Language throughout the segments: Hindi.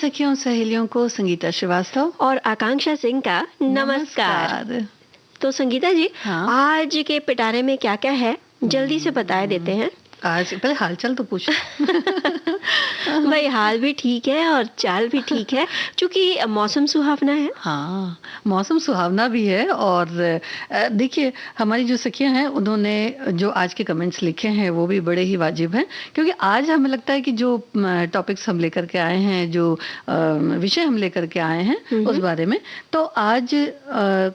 सखियों सहेलियों को संगीता श्रीवास्तव और आकांक्षा सिंह का नमस्कार। तो संगीता जी, आज के पिटारे में क्या क्या है जल्दी से बता देते हैं। आज पहले हालचाल तो पूछ। भाई हाल भी ठीक है और चाल भी ठीक है, क्योंकि मौसम सुहावना है। हाँ, मौसम सुहावना भी है। और देखिए, हमारी जो सखियां हैं उन्होंने जो आज के कमेंट्स लिखे हैं वो भी बड़े ही वाजिब हैं, क्योंकि आज हमें लगता है कि जो टॉपिक्स हम लेकर के आए हैं, जो विषय हम लेकर के आए हैं उस बारे में, तो आज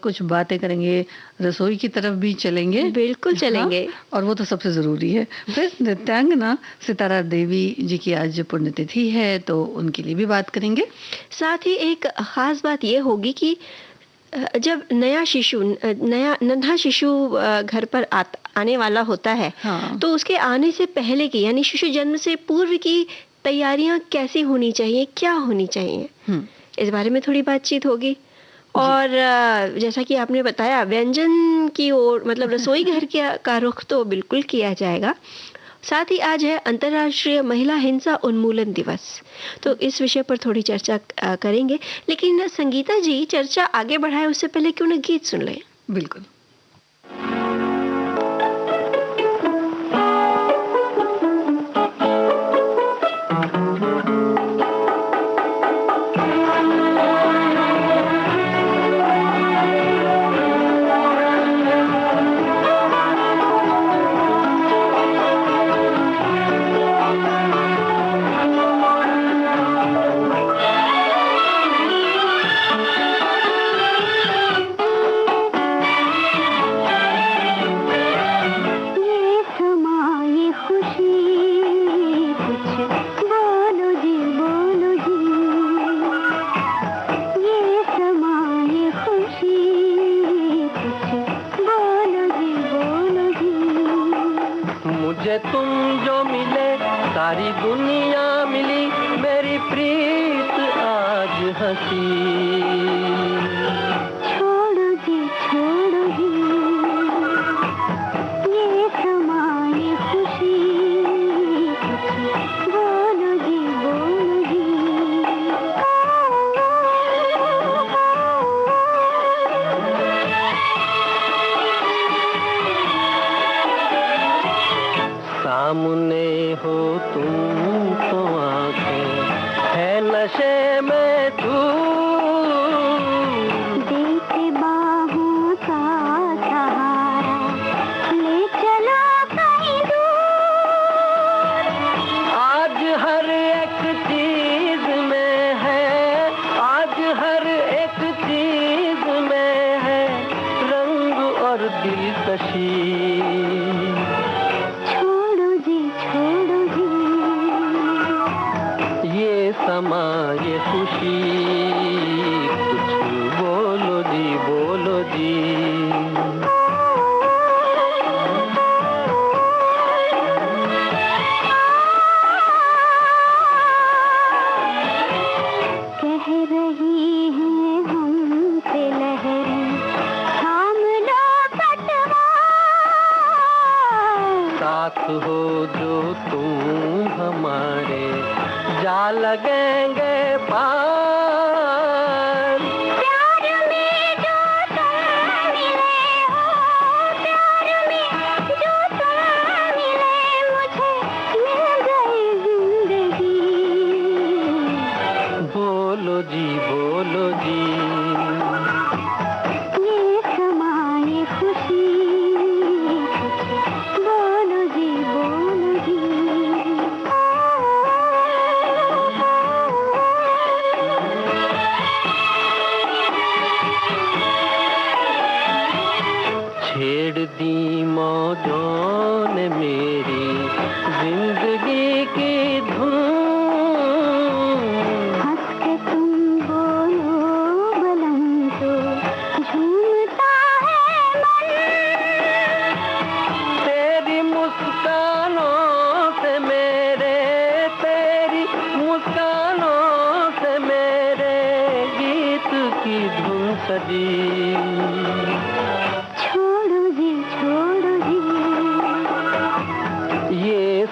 कुछ बातें करेंगे, रसोई की तरफ भी चलेंगे। बिल्कुल चलेंगे। हाँ, और वो तो सबसे ज़रूरी है। फिर नृत्यांगना सितारा देवी जी की आज पुण्यतिथि है, तो उनके लिए भी बात करेंगे। साथ ही एक ख़ास बात ये होगी कि जब नया नन्हा शिशु घर पर आने वाला होता है, तो उसके आने से पहले की यानी शिशु जन्म से पूर्व की तैयारियां कैसी होनी चाहिए, क्या होनी चाहिए, इस बारे में थोड़ी बातचीत होगी। और जैसा कि आपने बताया, व्यंजन की ओर मतलब रसोई घर का रुख तो बिल्कुल किया जाएगा। साथ ही आज है अंतर्राष्ट्रीय महिला हिंसा उन्मूलन दिवस, तो इस विषय पर थोड़ी चर्चा करेंगे। लेकिन संगीता जी, चर्चा आगे बढ़ाए उससे पहले क्यों ना गीत सुन लें। बिल्कुल।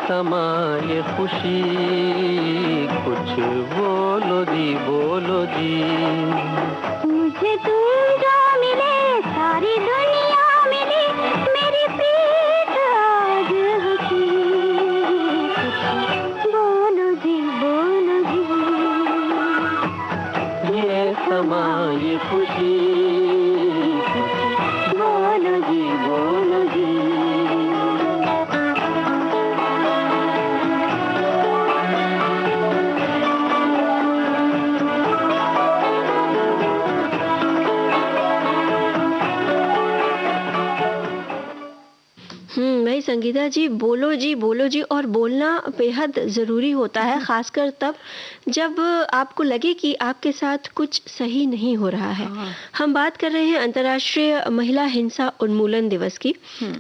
समा ये खुशी कुछ बोलो जी वही संगीता जी, बोलो जी और बोलना बेहद ज़रूरी होता है, ख़ासकर तब जब आपको लगे कि आपके साथ कुछ सही नहीं हो रहा है। हम बात कर रहे हैं अंतर्राष्ट्रीय महिला हिंसा उन्मूलन दिवस की।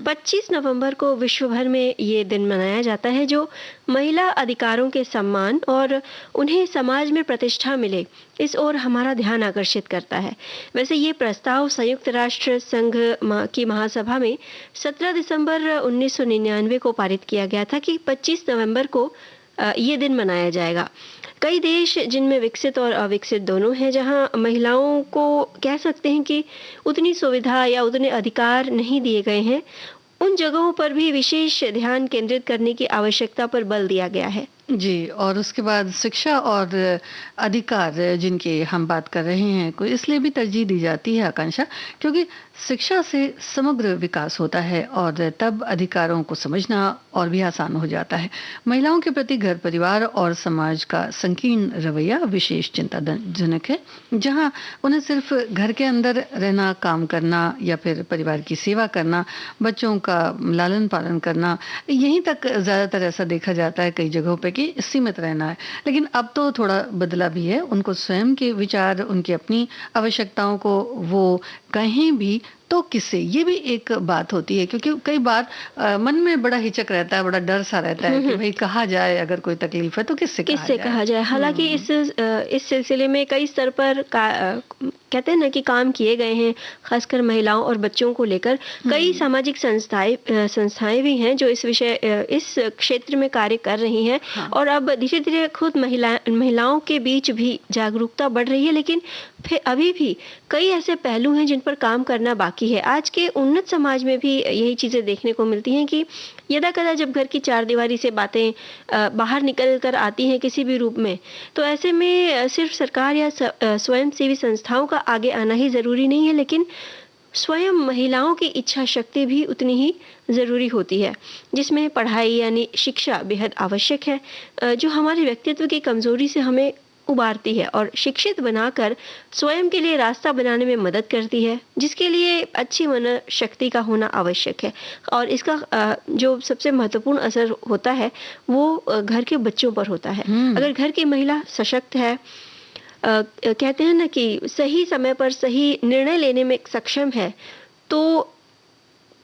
25 नवंबर को विश्व भर में ये दिन मनाया जाता है, जो महिला अधिकारों के सम्मान और उन्हें समाज में प्रतिष्ठा मिले, इस ओर हमारा ध्यान आकर्षित करता है। वैसे ये प्रस्ताव संयुक्त राष्ट्र संघ की महासभा में 17 दिसंबर 1999 को पारित किया गया था कि 25 नवंबर को ये दिन मनाया जाएगा। कई देश, जिनमें विकसित और अविकसित दोनों हैं, जहां महिलाओं को कह सकते हैं कि उतनी सुविधा या उतने अधिकार नहीं दिए गए हैं, उन जगहों पर भी विशेष ध्यान केंद्रित करने की आवश्यकता पर बल दिया गया है। जी, और उसके बाद शिक्षा और अधिकार जिनकी हम बात कर रहे हैं, को इसलिए भी तरजीह दी जाती है आकांक्षा, क्योंकि शिक्षा से समग्र विकास होता है और तब अधिकारों को समझना और भी आसान हो जाता है। महिलाओं के प्रति घर परिवार और समाज का संकीर्ण रवैया विशेष चिंताजनक है, जहां उन्हें सिर्फ घर के अंदर रहना, काम करना या फिर परिवार की सेवा करना, बच्चों का लालन पालन करना, यहीं तक ज़्यादातर ऐसा देखा जाता है कई जगहों पे कि सीमित रहना है। लेकिन अब तो थोड़ा बदला भी है। उनको स्वयं के विचार, उनकी अपनी आवश्यकताओं को वो कहीं भी तो किससे, ये भी एक बात होती है, क्योंकि कई बार मन में बड़ा हिचक रहता है, बड़ा डर सा रहता है कि भाई कहा जाए, अगर कोई तकलीफ है तो किससे कहा जाए। हालांकि इस सिलसिले में कई स्तर पर कहते हैं ना कि काम किए गए हैं, खासकर महिलाओं और बच्चों को लेकर। कई सामाजिक संस्थाएं भी हैं जो इस क्षेत्र में कार्य कर रही हैं। और अब धीरे धीरे खुद महिलाओं के बीच भी जागरूकता बढ़ रही है, लेकिन फिर अभी भी कई ऐसे पहलू हैं जिन पर काम करना बाकी है। आज के उन्नत समाज में भी यही चीजें देखने को मिलती हैं कि यदाकदा जब घर की चारदीवारी से बातें बाहर निकल कर आती हैं किसी भी रूप में, तो ऐसे में सिर्फ सरकार या स्वयंसेवी संस्थाओं का आगे आना ही जरूरी नहीं है, लेकिन स्वयं महिलाओं की इच्छा शक्ति भी उतनी ही ज़रूरी होती है, जिसमें पढ़ाई यानी शिक्षा बेहद आवश्यक है, जो हमारे व्यक्तित्व की कमजोरी से हमें उबारती है और शिक्षित बनाकर स्वयं के लिए रास्ता बनाने में मदद करती है, जिसके लिए अच्छी मन शक्ति का होना आवश्यक है। और इसका जो सबसे महत्वपूर्ण असर होता है वो घर के बच्चों पर होता है। अगर घर की महिला सशक्त है, कहते हैं ना कि सही समय पर सही निर्णय लेने में सक्षम है, तो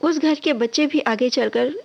उस घर के बच्चे भी आगे चलकर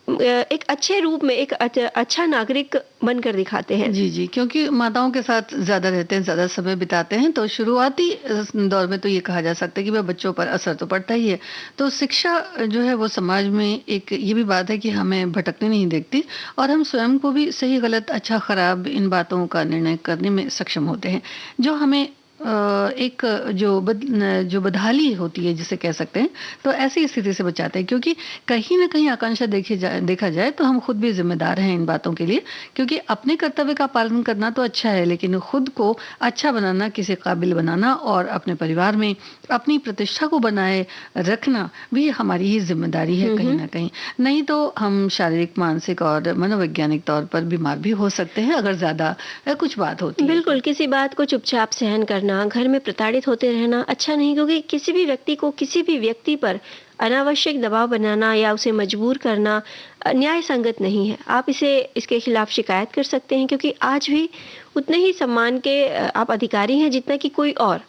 एक अच्छे रूप में एक अच्छा नागरिक बनकर दिखाते हैं। जी, क्योंकि माताओं के साथ ज्यादा रहते हैं, ज्यादा समय बिताते हैं, तो शुरुआती दौर में तो ये कहा जा सकता है कि वह बच्चों पर असर तो पड़ता ही है। तो शिक्षा जो है वो समाज में एक ये भी बात है कि हमें भटकने नहीं देती और हम स्वयं को भी सही गलत, अच्छा खराब इन बातों का निर्णय करने में सक्षम होते हैं, जो हमें एक जो बदहाली होती है जिसे कह सकते हैं, तो ऐसी स्थिति से बचाते हैं। क्योंकि कहीं ना कहीं आकांक्षा देखा जाए तो हम खुद भी जिम्मेदार हैं इन बातों के लिए, क्योंकि अपने कर्तव्य का पालन करना तो अच्छा है, लेकिन खुद को अच्छा बनाना, किसी काबिल बनाना और अपने परिवार में अपनी प्रतिष्ठा को बनाए रखना भी हमारी ही जिम्मेदारी है कहीं ना कहीं। नहीं तो हम शारीरिक, मानसिक और मनोवैज्ञानिक तौर पर बीमार भी हो सकते हैं अगर ज्यादा कुछ बात होती है। बिल्कुल, किसी बात को चुपचाप सहन करना, घर में प्रताड़ित होते रहना अच्छा नहीं, क्योंकि किसी भी व्यक्ति को किसी भी व्यक्ति पर अनावश्यक दबाव बनाना या उसे मजबूर करना न्याय संगत नहीं है। आप इसके खिलाफ शिकायत कर सकते हैं, क्योंकि आज भी उतने ही सम्मान के आप अधिकारी हैं जितना कि कोई और।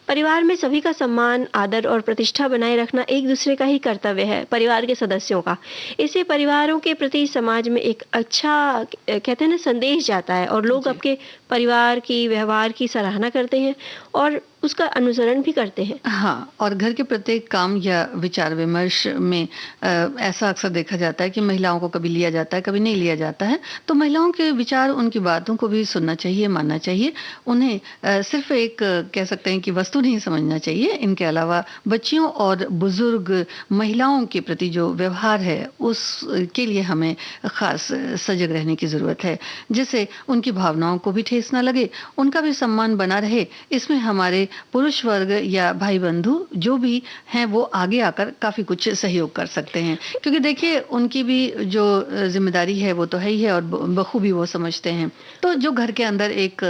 परिवार में सभी का सम्मान, आदर और प्रतिष्ठा बनाए रखना एक दूसरे का ही कर्तव्य है, परिवार के सदस्यों का। इससे परिवारों के प्रति समाज में एक अच्छा, कहते हैं ना, संदेश जाता है और लोग आपके परिवार की व्यवहार की सराहना करते हैं और उसका अनुसरण भी करते हैं। हाँ, और घर के प्रत्येक काम या विचार विमर्श में ऐसा अक्सर देखा जाता है कि महिलाओं को कभी लिया जाता है, कभी नहीं लिया जाता है। तो महिलाओं के विचार, उनकी बातों को भी सुनना चाहिए, मानना चाहिए। उन्हें सिर्फ एक कह सकते हैं कि वस्तु नहीं समझना चाहिए। इनके अलावा बच्चियों और बुजुर्ग महिलाओं के प्रति जो व्यवहार है उसके लिए हमें खास सजग रहने की ज़रूरत है, जिससे उनकी भावनाओं को भी ठेस ना लगे, उनका भी सम्मान बना रहे। इसमें हमारे पुरुष वर्ग या भाई बंधु जो भी हैं वो आगे आकर काफ़ी कुछ सहयोग कर सकते हैं, क्योंकि देखिए उनकी भी जो जिम्मेदारी है वो तो है ही है, और बखूबी वो समझते हैं। तो जो घर के अंदर एक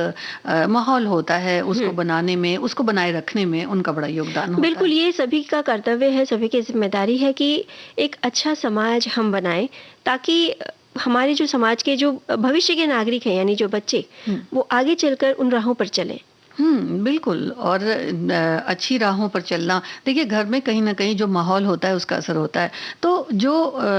माहौल होता है उसको बनाने में, उसको बनाए रखने में उनका बड़ा योगदान होता है। बिल्कुल, ये सभी का कर्तव्य है, सभी की जिम्मेदारी है कि एक अच्छा समाज हम बनाएं, ताकि हमारे जो समाज के जो भविष्य के नागरिक हैं यानी जो बच्चे, वो आगे चलकर उन राहों पर चलें। बिल्कुल। और अच्छी राहों पर चलना, देखिए घर में कहीं ना कहीं जो माहौल होता है उसका असर होता है। तो जो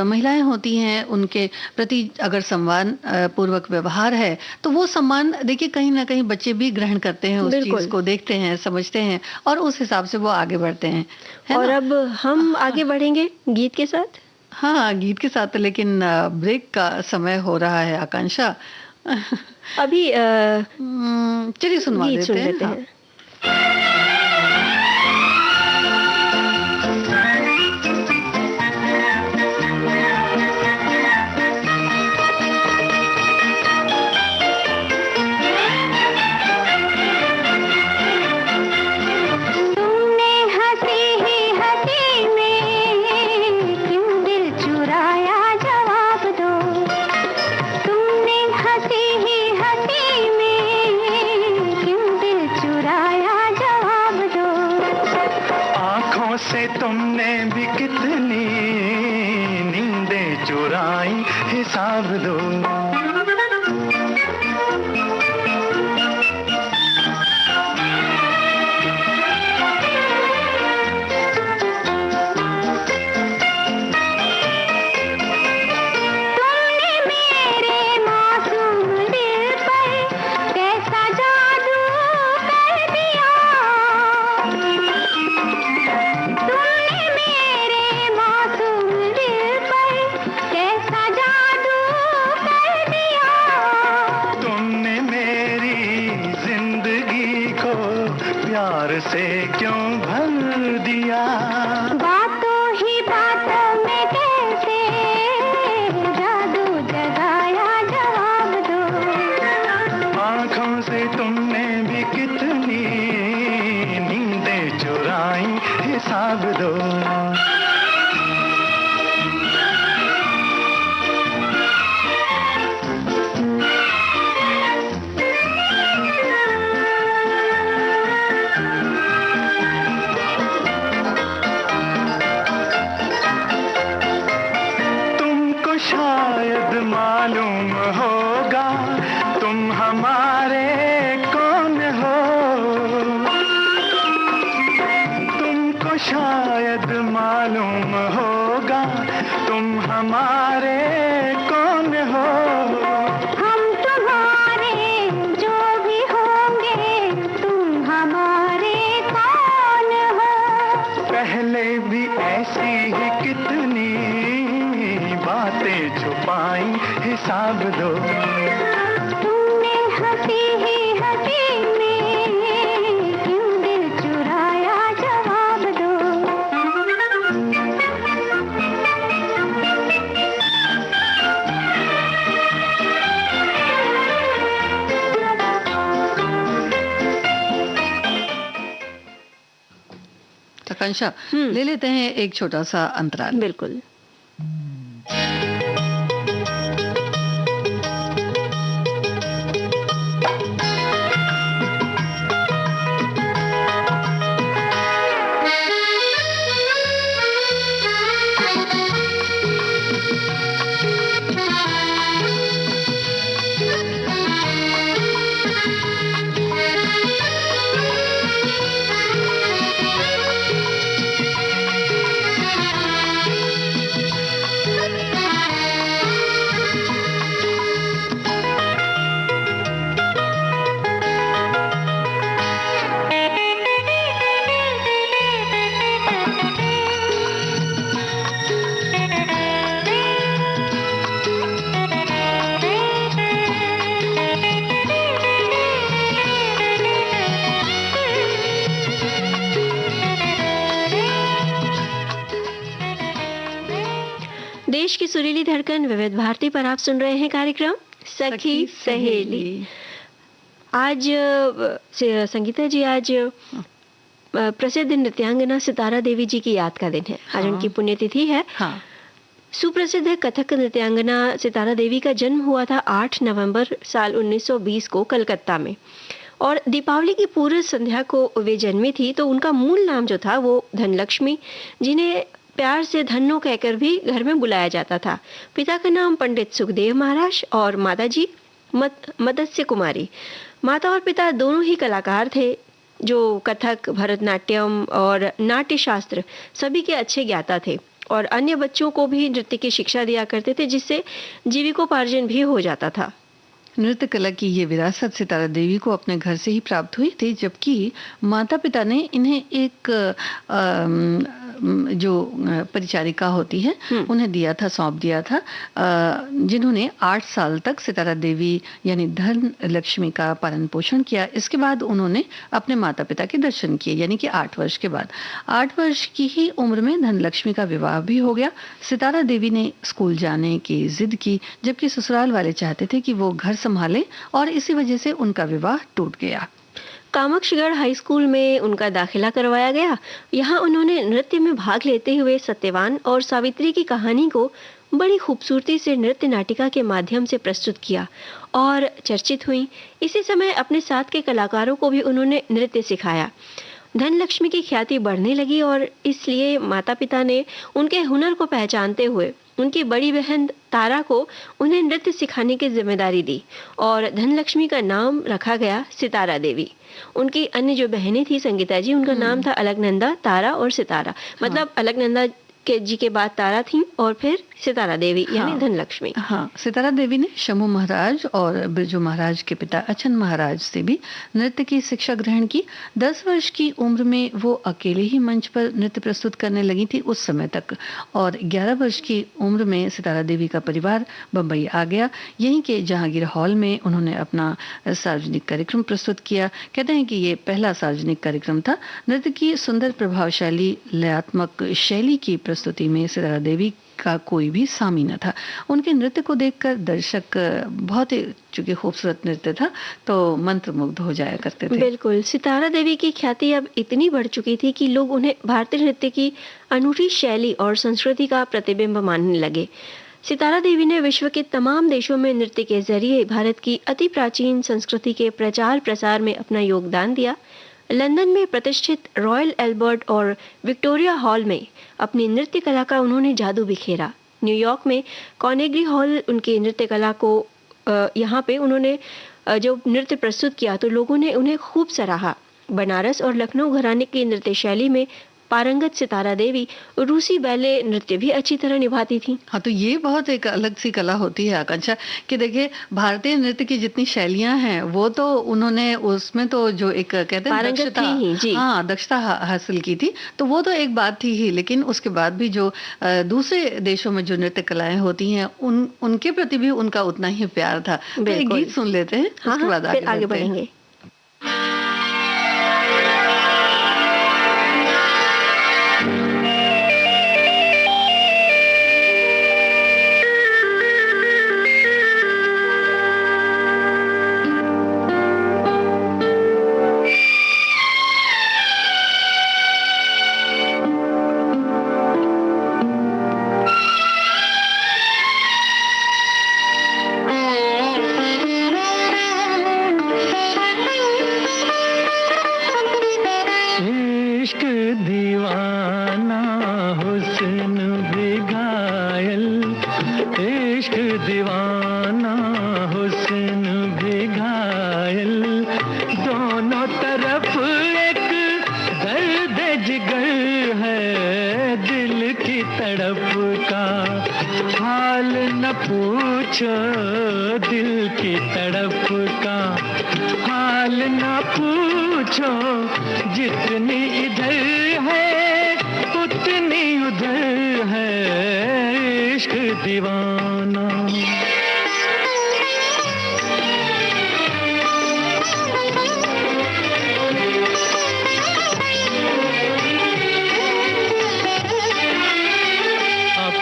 महिलाएं होती हैं उनके प्रति अगर सम्मान पूर्वक व्यवहार है तो वो सम्मान देखिए कहीं ना कहीं बच्चे भी ग्रहण करते हैं, उस चीज को देखते हैं, समझते हैं, और उस हिसाब से वो आगे बढ़ते हैं, है और ना? अब हम आगे बढ़ेंगे गीत के साथ। हाँ, गीत के साथ, लेकिन ब्रेक का समय हो रहा है आकांक्षा। अभी चलिए सुनवा गीत सुन देते लेते हैं। हैं। से तुमने भी कितनी नींदें चुराई, हिसाब दो। से क्यों भर दिया, बातों ही बातों में कैसे जादू जगाया, जवाब दो। आंखों से तुमने भी कितनी नींदें चुराई, हिसाब दो। शायद मालूम होगा तुम हमारे कौन हो, तुमको शायद मालूम होगा तुम हमारे कौन हो। हम तुम्हारे जो भी होंगे तुम हमारे कौन हो। पहले भी ऐसी ही कितनी बातें छुपाई, हिसाब दो। तुमने हंसी ही हंसी में क्यों दिल चुराया, जवाब दो। आकांक्षा, ले लेते हैं एक छोटा सा अंतराल। बिल्कुल। देश की सुरीली धड़कन विविध भारती पर आप सुन रहे हैं कार्यक्रम सखी सहेली। आज संगीता जी, आज प्रसिद्ध नृत्यांगना सितारा देवी जी की याद का दिन है। आज उनकी पुण्यतिथि है। हाँ। सुप्रसिद्ध कथक नृत्यांगना सितारा देवी का जन्म हुआ था 8 नवंबर साल 1920 को कलकत्ता में, और दीपावली की पूर्व संध्या को वे जन्मी थी। तो उनका मूल नाम जो था वो धनलक्ष्मी, जिन्हें प्यार से धन्नो कहकर भी घर में बुलाया जाता था। पिता का नाम पंडित सुखदेव महाराज और माता जी मदस्य कुमारी। माता और पिता दोनों ही कलाकार थे, जो कथक, भरतनाट्यम और नाट्य शास्त्र सभी के अच्छे ज्ञाता थे, और अन्य बच्चों को भी नृत्य की शिक्षा दिया करते थे, जिससे जीविकोपार्जन भी हो जाता था। नृत्य कला की ये विरासत सितारा देवी को अपने घर से ही प्राप्त हुई थी, जबकि माता पिता ने इन्हें एक जो परिचारिका होती है उन्हें दिया था, सौंप दिया था, जिन्होंने 8 साल तक सितारा देवी यानी धन लक्ष्मी का पालन पोषण किया। इसके बाद उन्होंने अपने माता पिता के दर्शन किए, यानी कि 8 वर्ष के बाद। 8 वर्ष की ही उम्र में धन लक्ष्मी का विवाह भी हो गया। सितारा देवी ने स्कूल जाने की जिद की, जबकि ससुराल वाले चाहते थे कि वो घर संभाले, और इसी वजह से उनका विवाह टूट गया। कामाक्षीगढ़ हाई स्कूल में उनका दाखिला करवाया गया। यहाँ उन्होंने नृत्य में भाग लेते हुए सत्यवान और सावित्री की कहानी को बड़ी खूबसूरती से नृत्य नाटिका के माध्यम से प्रस्तुत किया और चर्चित हुई। इसी समय अपने साथ के कलाकारों को भी उन्होंने नृत्य सिखाया। धनलक्ष्मी की ख्याति बढ़ने लगी, और इसलिए माता पिता ने उनके हुनर को पहचानते हुए उनकी बड़ी बहन तारा को उन्हें नृत्य सिखाने की जिम्मेदारी दी, और धनलक्ष्मी का नाम रखा गया सितारा देवी। उनकी अन्य जो बहनें थी संगीता जी, उनका नाम था अलकनंदा, तारा और सितारा। मतलब अलकनंदा जी के बाद तारा थी, और फिर सितारा देवी यानी धनलक्ष्मी। हाँ, सितारा देवी ने शंभू महाराज और बिरजू महाराज के पिता अचन महाराज से भी नृत्य की शिक्षा ग्रहण की। 10 वर्ष की उम्र में वो अकेले ही मंच पर नृत्य प्रस्तुत करने लगी थी उस समय तक, और 11 वर्ष की उम्र में सितारा देवी का परिवार बम्बई आ गया। यहीं के जहांगीर हॉल में उन्होंने अपना सार्वजनिक कार्यक्रम प्रस्तुत किया। कहते हैं कि ये पहला सार्वजनिक कार्यक्रम था। नृत्य की सुंदर प्रभावशाली लयात्मक शैली की प्रस्तुति में सितारा देवी का कोई भी सामी न था। उनके नृत्य को देखकर दर्शक, बहुत ही चूंकि खूबसूरत नृत्य था, तो मंत्रमुग्ध हो जाया करते थे। बिल्कुल, सितारा देवी की ख्याति अब इतनी बढ़ चुकी थी कि लोग उन्हें भारतीय नृत्य की अनूठी शैली और संस्कृति का प्रतिबिंब मानने लगे। सितारा देवी ने विश्व के तमाम देशों में नृत्य के जरिए भारत की अति प्राचीन संस्कृति के प्रचार प्रसार में अपना योगदान दिया। लंदन में प्रतिष्ठित रॉयल एल्बर्ट और विक्टोरिया हॉल में अपनी नृत्य कला का उन्होंने जादू बिखेरा। न्यूयॉर्क में कार्नेगी हॉल उनकी नृत्य कला को यहाँ पे उन्होंने जो नृत्य प्रस्तुत किया तो लोगों ने उन्हें खूब सराहा। बनारस और लखनऊ घराने की नृत्य शैली में पारंगत सितारा देवी रूसी बैले नृत्य भी अच्छी तरह निभाती थी। हाँ, तो ये बहुत एक अलग सी कला होती है आकांक्षा, कि देखिए भारतीय नृत्य की जितनी शैलियां हैं वो तो उन्होंने उसमें तो जो एक कहते हैं दक्षता, हाँ, दक्षता हासिल की थी, तो वो तो एक बात थी ही। लेकिन उसके बाद भी जो दूसरे देशों में जो नृत्य कलाएं होती हैं उनके प्रति भी उनका उतना ही प्यार था। तो एक गीत सुन लेते हैं, उसके बाद आगे बढ़ेंगे।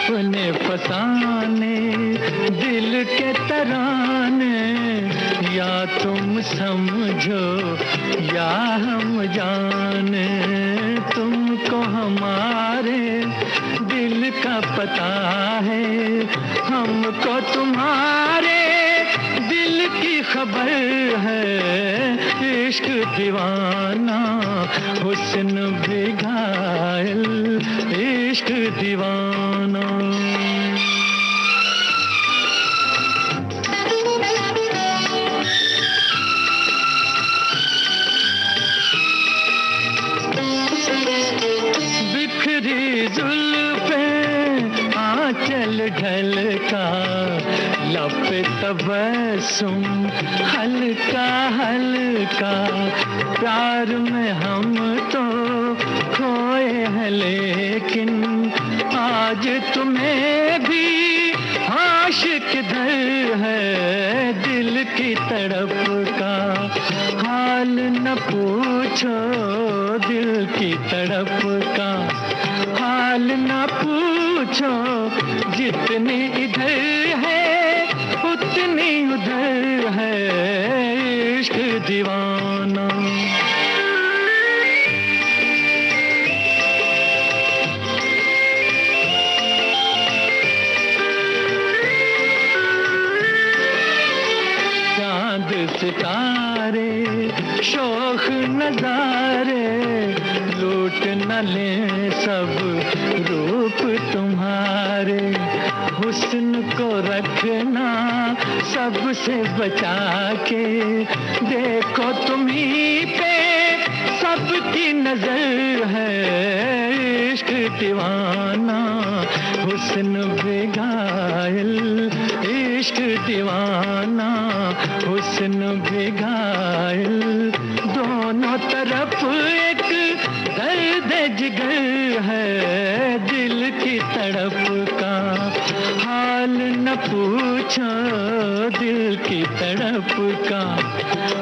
अपने फसाने दिल के तराने, या तुम समझो या हम जाने, तुमको हमारे दिल का पता है, हमको तुम्हारे दिल की खबर है। इश्क दीवाना हुस्न भी घायल, इश्क दीवाना। बिखरी जुल्फे आंचल ढलका, लब पे तबस्सुम हल्का हल्का, प्यार में हम तो खोए हैं लेकिन आज तुम्हें भी आशिक दर है। दिल की तड़प का हाल न पूछो, दिल की तड़प का हाल न पूछो, जितनी इधर है उतनी उधर है। इश्क दीवाना। चांद सितारे शौक नजारे, लूट न ले सब रूप तुम्हारे, हुस्न को रखना सबसे बचा के, देखो तुम्हीं पे सबकी नजर है। इश्क दीवाना हुस्न भी घायल, इश्क दीवाना हुस्न भी घायल, दोनों तरफ एक दर्द जिगर है। दिल की तड़प का हाल न पूछो, दिल की तड़प का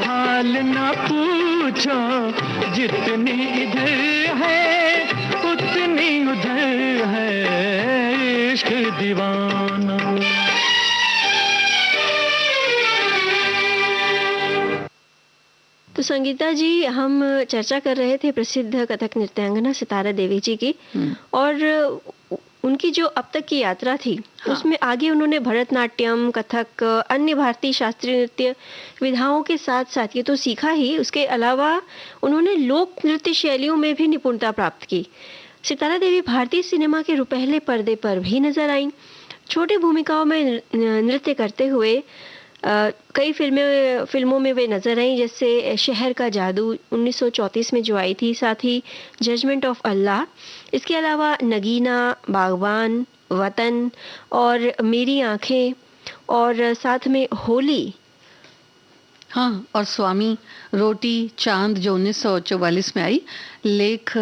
हाल न पूछो, जितनी इधर है उतनी उधर है। इश्क दीवाना। तो संगीता जी, हम चर्चा कर रहे थे प्रसिद्ध कथक नृत्यांगना सितारा देवी जी की, और उनकी जो अब तक की यात्रा थी, हाँ। उसमें आगे उन्होंने भरतनाट्यम, कथक, अन्य भारतीय शास्त्रीय नृत्य विधाओं के साथ साथ ये तो सीखा ही, उसके अलावा उन्होंने लोक नृत्य शैलियों में भी निपुणता प्राप्त की। सितारा देवी भारतीय सिनेमा के रुपहले पर्दे पर भी नजर आईं। छोटी भूमिकाओं में नृत्य करते हुए कई फिल्मों में वे नजर आई, जैसे शहर का जादू 1934 में जो आई थी, साथ ही जजमेंट ऑफ अल्लाह। इसके अलावा नगीना, बागबान, वतन और मेरी आंखें, और साथ में होली। हाँ, और स्वामी, रोटी, चांद जो 1944 में आई, लेख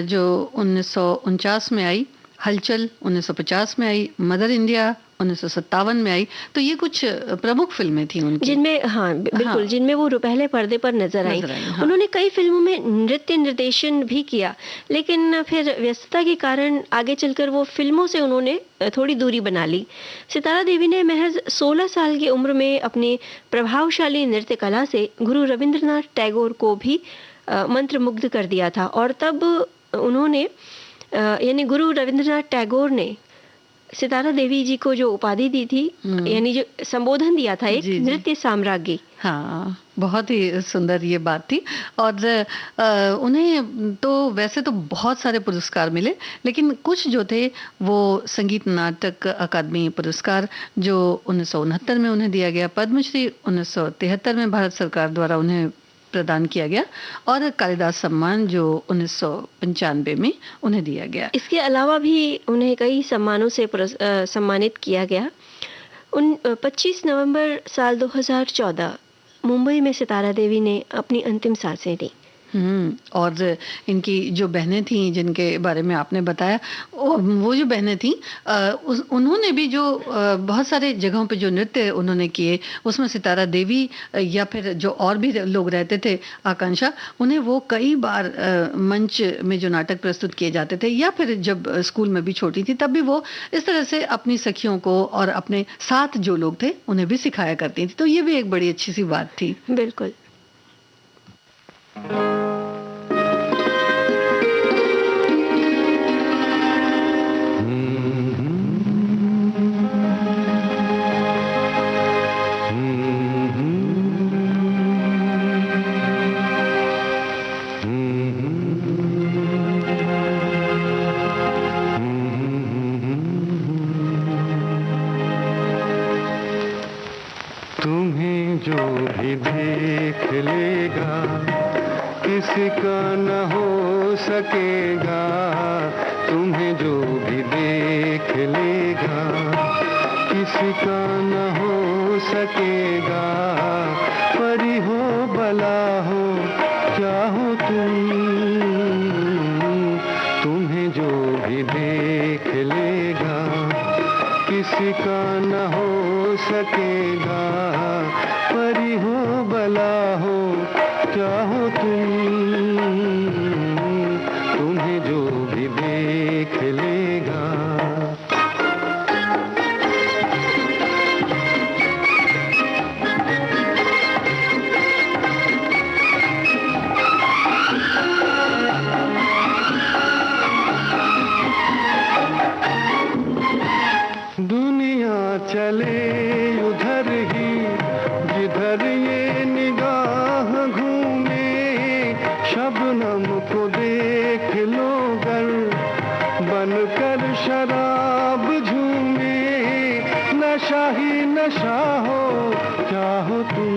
जो 1949 में आई, हलचल 1950 में आई, मदर इंडिया 1957 में आई। तो ये कुछ प्रमुख फिल्में थी उनकी, जिनमें हाँ बिल्कुल, हाँ। जिनमें वो रुपहले पर्दे पर नजर आई। हाँ। उन्होंने कई फिल्मों में नृत्य निर्देशन भी किया, लेकिन फिर व्यस्तता के कारण आगे चलकर वो फिल्मों से उन्होंने थोड़ी दूरी बना ली। सितारा देवी ने महज 16 साल की उम्र में अपनी प्रभावशाली नृत्य कला से गुरु रविंद्रनाथ टैगोर को भी मंत्रमुग्ध कर दिया था, और तब उन्होंने यानी गुरु रविंद्रनाथ टैगोर ने सितारा देवी जी को जो उपाधि दी थी, यानी जो संबोधन दिया था, एक नृत्य साम्राज्ञी। हाँ, बहुत ही सुंदर ये बात थी। और उन्हें तो वैसे तो बहुत सारे पुरस्कार मिले, लेकिन कुछ जो थे वो संगीत नाटक अकादमी पुरस्कार जो 1969 में उन्हें दिया गया, पद्मश्री 1973 में भारत सरकार द्वारा उन्हें प्रदान किया गया, और कालिदास सम्मान जो 1995 में उन्हें दिया गया। इसके अलावा भी उन्हें कई सम्मानों से सम्मानित किया गया। 25 नवंबर साल 2014 मुंबई में सितारा देवी ने अपनी अंतिम सांसें ली। और इनकी जो बहनें थीं जिनके बारे में आपने बताया, वो जो बहनें थीं उन्होंने भी जो बहुत सारे जगहों पे जो नृत्य उन्होंने किए, उसमें सितारा देवी या फिर जो और भी लोग रहते थे, आकांक्षा, उन्हें वो कई बार मंच में जो नाटक प्रस्तुत किए जाते थे या फिर जब स्कूल में भी छोटी थी तब भी वो इस तरह से अपनी सखियों को और अपने साथ जो लोग थे उन्हें भी सिखाया करती थी। तो ये भी एक बड़ी अच्छी सी बात थी। बिल्कुल। तुम्हें जो भी देख लेगा किसी का न हो सकेगा, तुम्हें जो भी देख लेगा किसी का न हो सकेगा। परी हो भला हो क्या हो तुम, तुम्हें जो भी देख लेगा किसी का न हो सकेगा। परी हो भला हो क्या हो तुम, तुम्हें जो भी देख लेगा। दुनिया चले उधर ही जिधर ये निगाह घूमे, शबनम को देख लो गर बनकर शराब झूमे। नशा ही नशा हो क्या हो तुम,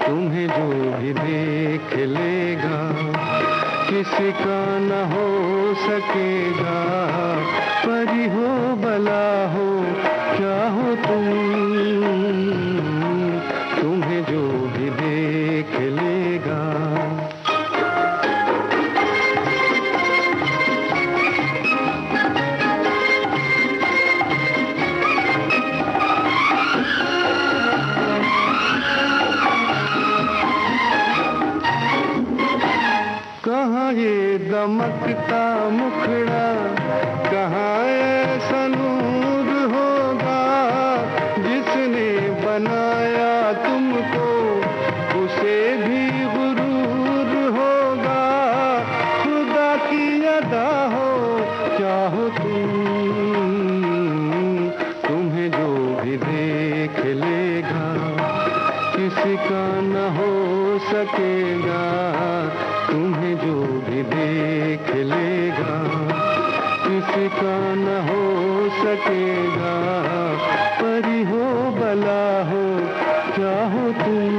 तुम्हें जो भी देख लेगा किसी का न हो सकेगा। परी हो भला हो क्या हो तुम, तुम्हें जो भी देख लेगा। कहाँ ये दमकता मुखड़ा, कहाँ ऐसा नूर होगा, जिसने बनाया तुमको उसे भी गुरूर होगा। खुदा की अदा हो क्या हो तुम, तुम्हें जो भी देख लेगा किसी का न हो सकेगा। तुम्हें जो भी देख लेगा किसी का न हो सकेगा। परी हो भला हो क्या हो तुम,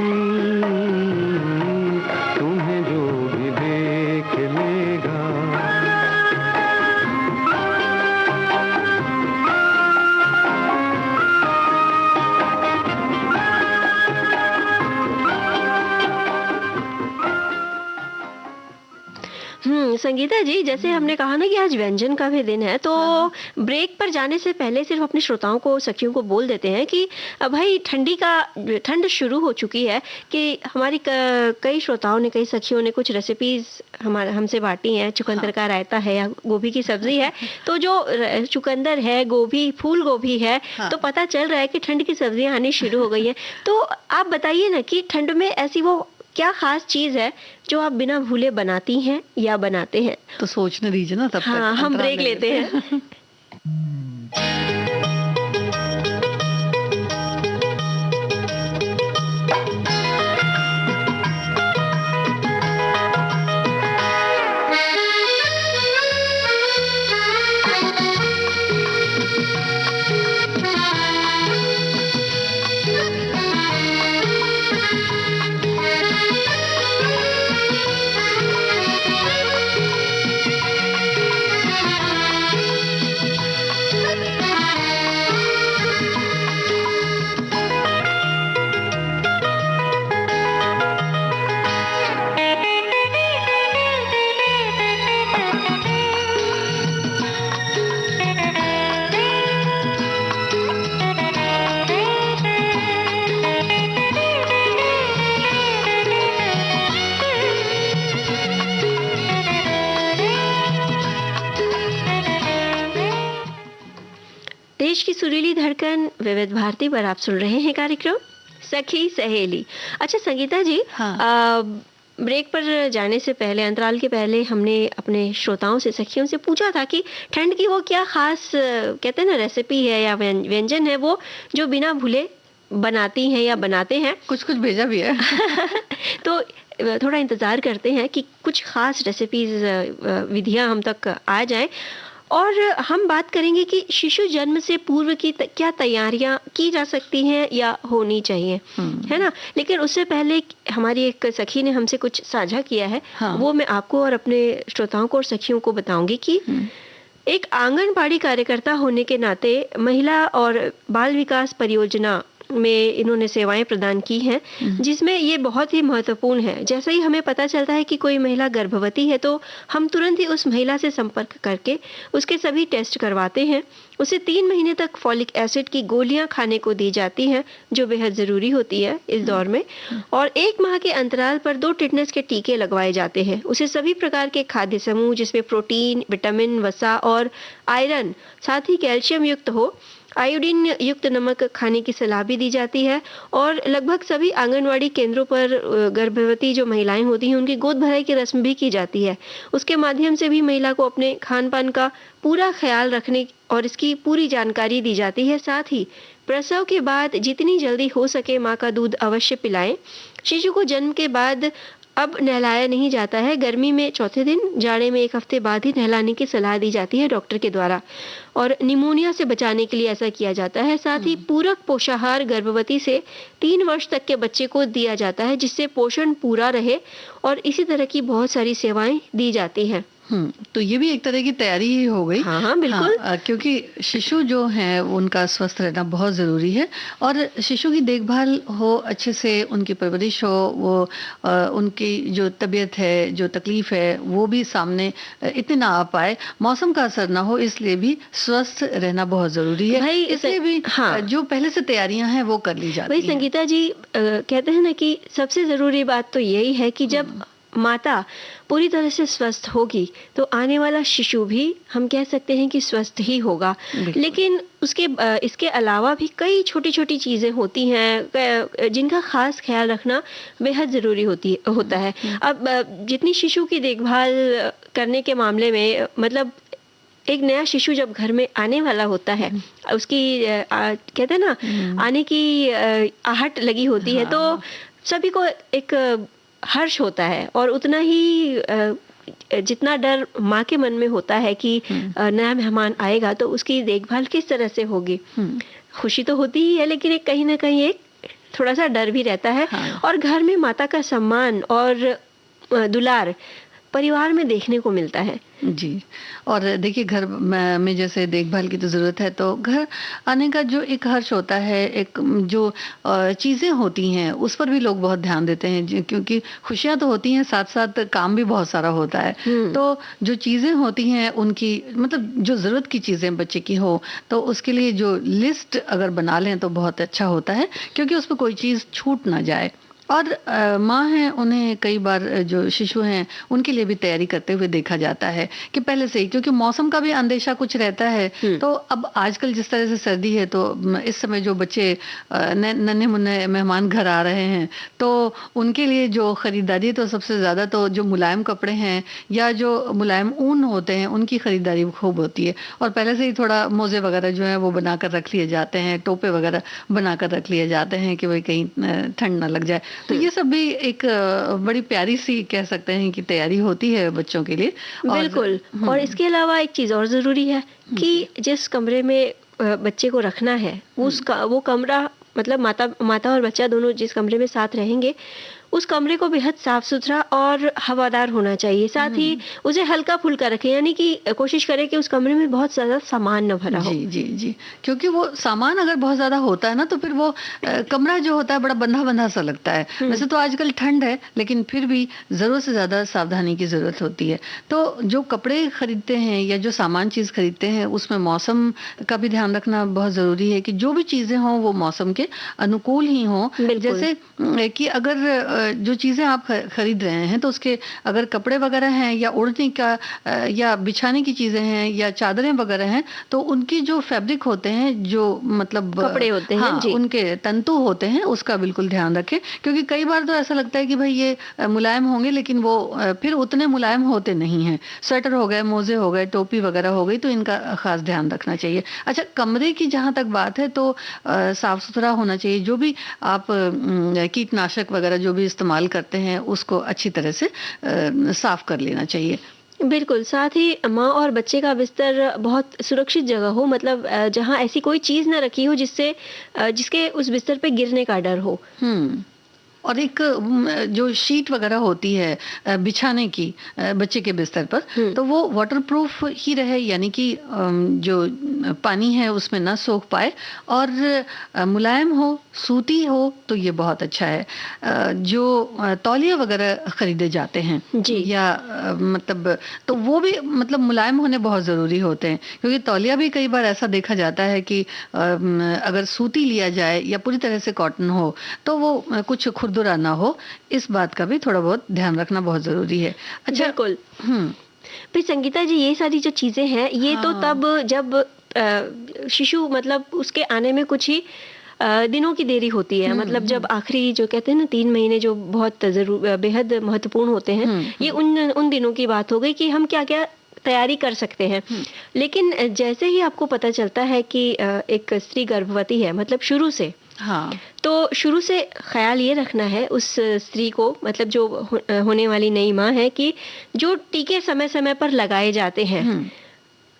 तुम्हें जो भी देख लेगा। संगीता जी, जैसे हमने कहा ना कि आज व्यंजन का भी दिन है, तो ब्रेक पर जाने से पहले सिर्फ अपने श्रोताओं को, सखियों को बोल देते हैं कि भाई ठंड शुरू हो चुकी है, कि हमारी कई श्रोताओं ने, कई सखियों ने कुछ रेसिपीज हमसे बांटी हैं। चुकंदर का रायता है या गोभी की सब्जी है। तो जो चुकंदर है, गोभी, फूल गोभी है, तो पता चल रहा है कि ठंड की सब्जियां आनी शुरू हो गई हैं। तो आप बताइए ना कि ठंड में ऐसी वो क्या खास चीज है जो आप बिना भूले बनाती हैं या बनाते हैं? तो सोचने दीजिए ना तब तक। हाँ, हम ब्रेक लेते हैं। देश की सुरीली धड़कन विविध भारती पर आप सुन रहे हैं कार्यक्रम सखी सहेली। अच्छा संगीता जी, हाँ। ब्रेक पर जाने से पहले, अंतराल के पहले, हमने अपने श्रोताओं से, सखियों से पूछा था कि ठंड की वो क्या खास कहते हैं ना रेसिपी है या व्यंजन है वो जो बिना भूले बनाती हैं या बनाते हैं। कुछ कुछ भेजा भी है। तो थोड़ा इंतजार करते हैं कि कुछ खास रेसिपीज विधियां हम तक आ जाएं, और हम बात करेंगे कि शिशु जन्म से पूर्व की क्या तैयारियां की जा सकती हैं या होनी चाहिए, है ना। लेकिन उससे पहले हमारी एक सखी ने हमसे कुछ साझा किया है। हाँ। वो मैं आपको और अपने श्रोताओं को और सखियों को बताऊंगी कि एक आंगनबाड़ी कार्यकर्ता होने के नाते महिला और बाल विकास परियोजना में इन्होंने सेवाएं प्रदान की हैं, जिसमें ये बहुत ही महत्वपूर्ण है। जैसे ही हमें पता चलता है कि कोई महिला गर्भवती है तो हम तुरंत ही उस महिला से संपर्क करके उसके सभी टेस्ट करवाते हैं। उसे 3 महीने तक फॉलिक एसिड की गोलियां खाने को दी जाती हैं, जो बेहद ज़रूरी होती है इस दौर में, और 1 माह के अंतराल पर 2 टिटनेस के टीके लगवाए जाते हैं। उसे सभी प्रकार के खाद्य समूह जिसमें प्रोटीन, विटामिन, वसा और आयरन, साथ ही कैल्शियम युक्त हो, आयोडीन युक्त नमक खाने की सलाह भी दी जाती है। और लगभग सभी आंगनवाड़ी केंद्रों पर गर्भवती जो महिलाएं होती हैं उनकी गोद भराई की रस्म भी की जाती है। उसके माध्यम से भी महिला को अपने खान पान का पूरा ख्याल रखने और इसकी पूरी जानकारी दी जाती है। साथ ही प्रसव के बाद जितनी जल्दी हो सके माँ का दूध अवश्य पिलाएं। शिशु को जन्म के बाद अब नहलाया नहीं जाता है। गर्मी में चौथे दिन, जाड़े में 1 हफ्ते बाद ही नहलाने की सलाह दी जाती है डॉक्टर के द्वारा, और निमोनिया से बचाने के लिए ऐसा किया जाता है। साथ ही पूरक पोषाहार गर्भवती से 3 वर्ष तक के बच्चे को दिया जाता है, जिससे पोषण पूरा रहे, और इसी तरह की बहुत सारी सेवाएं दी जाती हैं। तो ये भी एक तरह की तैयारी ही हो गई। हाँ हाँ बिल्कुल। क्योंकि शिशु जो है उनका स्वस्थ रहना बहुत ज़रूरी है, और शिशु की देखभाल हो अच्छे से, उनकी परवरिश हो, वो उनकी जो तबीयत है, जो तकलीफ है, वो भी सामने इतने ना आ पाए, मौसम का असर ना हो, इसलिए भी स्वस्थ रहना बहुत ज़रूरी है। भाई इसलिए भी हाँ, जो पहले से तैयारियां हैं वो कर ली जाती भाई हैं। संगीता जी, कहते हैं ना कि सबसे ज़रूरी बात तो यही है कि जब माता पूरी तरह से स्वस्थ होगी तो आने वाला शिशु भी हम कह सकते हैं कि स्वस्थ ही होगा। लेकिन इसके अलावा भी कई छोटी छोटी चीज़ें होती हैं जिनका खास ख्याल रखना बेहद ज़रूरी होता है। अब जितनी शिशु की देखभाल करने के मामले में, मतलब एक नया शिशु जब घर में आने वाला होता है, उसकी कहते हैं ना आने की आहट लगी होती है, तो सभी को एक हर्ष होता है, और उतना ही जितना डर माँ के मन में होता है कि नया मेहमान आएगा तो उसकी देखभाल किस तरह से होगी। खुशी तो होती ही है, लेकिन एक कहीं ना कहीं एक थोड़ा सा डर भी रहता है। और घर में माता का सम्मान और दुलार परिवार में देखने को मिलता है। जी, और देखिए घर में जैसे देखभाल की तो ज़रूरत है, तो घर आने का जो एक हर्ष होता है, एक जो चीज़ें होती हैं उस पर भी लोग बहुत ध्यान देते हैं, क्योंकि खुशियाँ तो होती हैं, साथ साथ काम भी बहुत सारा होता है। तो जो चीज़ें होती हैं उनकी, मतलब जो ज़रूरत की चीज़ें बच्चे की हो, तो उसके लिए जो लिस्ट अगर बना लें तो बहुत अच्छा होता है, क्योंकि उस पर कोई चीज़ छूट ना जाए। और माँ हैं, उन्हें कई बार जो शिशु हैं उनके लिए भी तैयारी करते हुए देखा जाता है कि पहले से ही, क्योंकि मौसम का भी अंदेशा कुछ रहता है। तो अब आजकल जिस तरह से सर्दी है, तो इस समय जो बच्चे नन्हे मुन्ने मेहमान घर आ रहे हैं, तो उनके लिए जो खरीदारी, तो सबसे ज़्यादा तो जो मुलायम कपड़े हैं या जो मुलायम ऊन होते हैं उनकी खरीदारी खूब होती है, और पहले से ही थोड़ा मोजे वगैरह जो है वो बनाकर रख लिए जाते हैं, टोपे वगैरह बनाकर रख लिए जाते हैं कि भाई कहीं ठंड ना लग जाए। तो ये सब भी एक बड़ी प्यारी सी कह सकते हैं कि तैयारी होती है बच्चों के लिए। बिल्कुल। और इसके अलावा एक चीज़ और ज़रूरी है कि जिस कमरे में बच्चे को रखना है, वो कमरा, मतलब माता और बच्चा दोनों जिस कमरे में साथ रहेंगे, उस कमरे को बेहद साफ सुथरा और हवादार होना चाहिए। साथ ही उसे हल्का फुल्का रखें, यानी कि कोशिश करें कि उस कमरे में बहुत ज़्यादा सामान न भरा हो। जी जी जी, क्योंकि वो सामान अगर बहुत ज़्यादा होता है ना, तो फिर वो कमरा जो होता है बड़ा बंधा बंधा सा लगता है। वैसे तो आजकल ठंड है, लेकिन फिर भी ज़रूरत से ज़्यादा सावधानी की ज़रूरत होती है। तो जो कपड़े खरीदते हैं या जो सामान चीज़ खरीदते हैं, उसमें मौसम का भी ध्यान रखना बहुत ज़रूरी है कि जो भी चीज़ें हों वो मौसम के अनुकूल ही हों। जैसे कि अगर जो चीज़ें आप खरीद रहे हैं तो उसके अगर कपड़े वगैरह हैं या ओढ़ने का या बिछाने की चीज़ें हैं या चादरें वगैरह हैं, तो उनकी जो फैब्रिक होते हैं, जो मतलब कपड़े होते हैं, हाँ, जी। उनके तंतु होते हैं, उसका बिल्कुल ध्यान रखें। क्योंकि कई बार तो ऐसा लगता है कि भाई ये मुलायम होंगे, लेकिन वो फिर उतने मुलायम होते नहीं हैं। स्वेटर हो गए, मोजे हो गए, टोपी वगैरह हो गई, तो इनका खास ध्यान रखना चाहिए। अच्छा, कमरे की जहाँ तक बात है तो साफ सुथरा होना चाहिए। जो भी आप कीटनाशक वगैरह जो भी इस्तेमाल करते हैं उसको अच्छी तरह से साफ कर लेना चाहिए। बिल्कुल, साथ ही माँ और बच्चे का बिस्तर बहुत सुरक्षित जगह हो, मतलब जहाँ ऐसी कोई चीज़ ना रखी हो जिससे जिसके उस बिस्तर पे गिरने का डर हो। और एक जो शीट वगैरह होती है बिछाने की बच्चे के बिस्तर पर, तो वो वाटरप्रूफ ही रहे, यानी कि जो पानी है उसमें ना सोख पाए, और मुलायम हो, सूती हो, तो ये बहुत अच्छा है। जो तौलिया वगैरह खरीदे जाते हैं जी। या मतलब, तो वो भी मतलब मुलायम होने बहुत ज़रूरी होते हैं। क्योंकि तौलिया भी कई बार ऐसा देखा जाता है कि अगर सूती लिया जाए या पूरी तरह से कॉटन हो तो वो कुछ खुरदुरा ना हो। इस बात का भी थोड़ा बहुत ध्यान रखना बहुत ज़रूरी है। अच्छा, बिल्कुल। भाई संगीता जी, ये सारी जो चीज़ें हैं ये तो तब जब शिशु मतलब उसके आने में कुछ ही दिनों की देरी होती है, मतलब जब आखिरी जो कहते हैं ना 3 महीने जो बहुत बेहद महत्वपूर्ण होते हैं, ये उन दिनों की बात हो गई कि हम क्या क्या तैयारी कर सकते हैं। लेकिन जैसे ही आपको पता चलता है कि एक स्त्री गर्भवती है, मतलब शुरू से, हाँ, तो शुरू से ख्याल ये रखना है उस स्त्री को, मतलब जो होने वाली नई माँ है, कि जो टीके समय समय पर लगाए जाते हैं,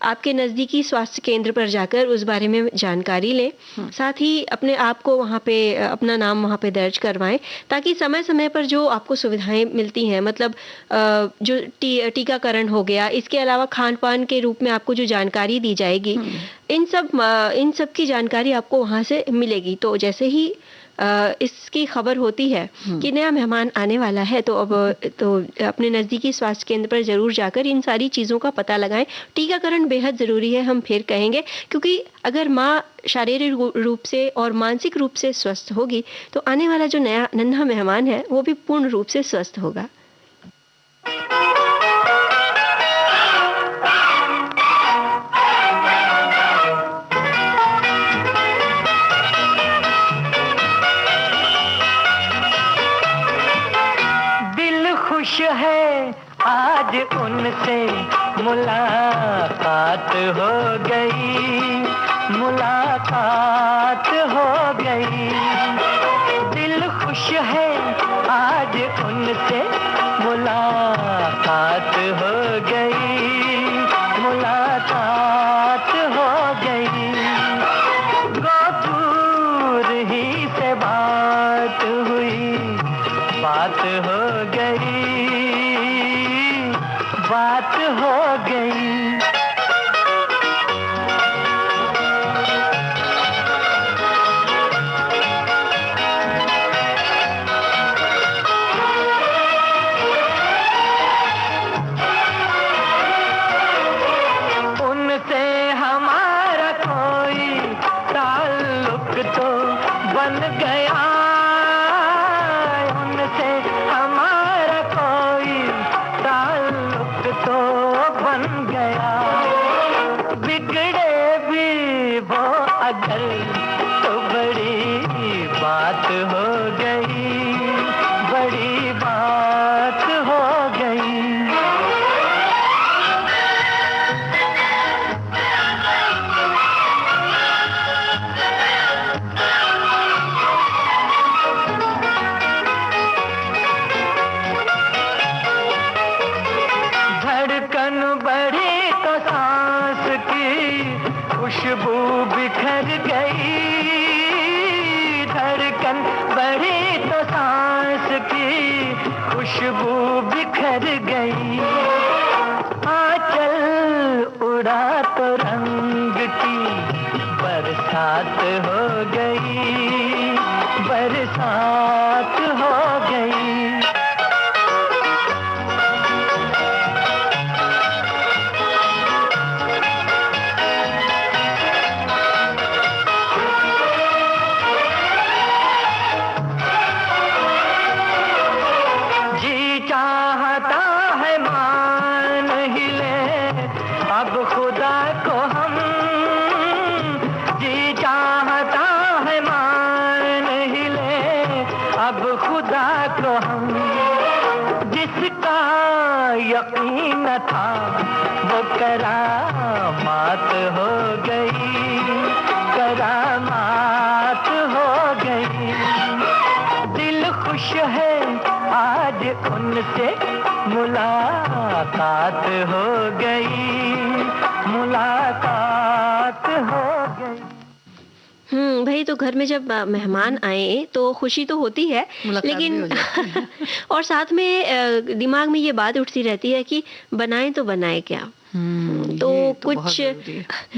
आपके नज़दीकी स्वास्थ्य केंद्र पर जाकर उस बारे में जानकारी लें। साथ ही अपने आप को वहाँ पे अपना नाम वहाँ पे दर्ज करवाएं, ताकि समय समय पर जो आपको सुविधाएं मिलती हैं, मतलब जो टीकाकरण हो गया, इसके अलावा खान पान के रूप में आपको जो जानकारी दी जाएगी, इन सब की जानकारी आपको वहाँ से मिलेगी। तो जैसे ही इसकी खबर होती है कि नया मेहमान आने वाला है, तो अपने नज़दीकी स्वास्थ्य केंद्र पर ज़रूर जाकर इन सारी चीज़ों का पता लगाएं। टीकाकरण बेहद ज़रूरी है, हम फिर कहेंगे, क्योंकि अगर माँ शारीरिक रूप से और मानसिक रूप से स्वस्थ होगी तो आने वाला जो नया नन्हा मेहमान है वो भी पूर्ण रूप से स्वस्थ होगा। खुश है आज उनसे मुलाकात हो गई, मुलाकात हो गई। दिल खुश है आज उनसे मुलाकात हो गई, मुलाकात हो गई। दूर ही से बात हुई, बात हो गई, बात हो गई। उनसे हमारा कोई ताल्लुक तो बन गया, उनसे हमारा कोई ताल्लुक तो बन गया। बिगड़े भी वो अगर तो बड़ी बात हो गई, बड़ी बात हो गई। धड़कन बढ़ी तो सांस की खुशबू बिखर गई, धड़कन बढ़ी तो सांस की खुशबू बिखर गई। आंचल उड़ा तो रंग की बरसात हो गई, बरसात हो गई। अब खुदा को हम जी चाहता है मान नहीं ले, अब खुदा को हम। जिसका यकीन था वो करामात हो गई, करामात हो गई। दिल खुश है आज उनसे मुलाकात हो गई, मुलाकात हो गई। भाई तो घर में जब मेहमान आए तो खुशी तो होती है, लेकिन और साथ में दिमाग में ये बात उठती रहती है कि बनाए तो बनाए क्या। तो कुछ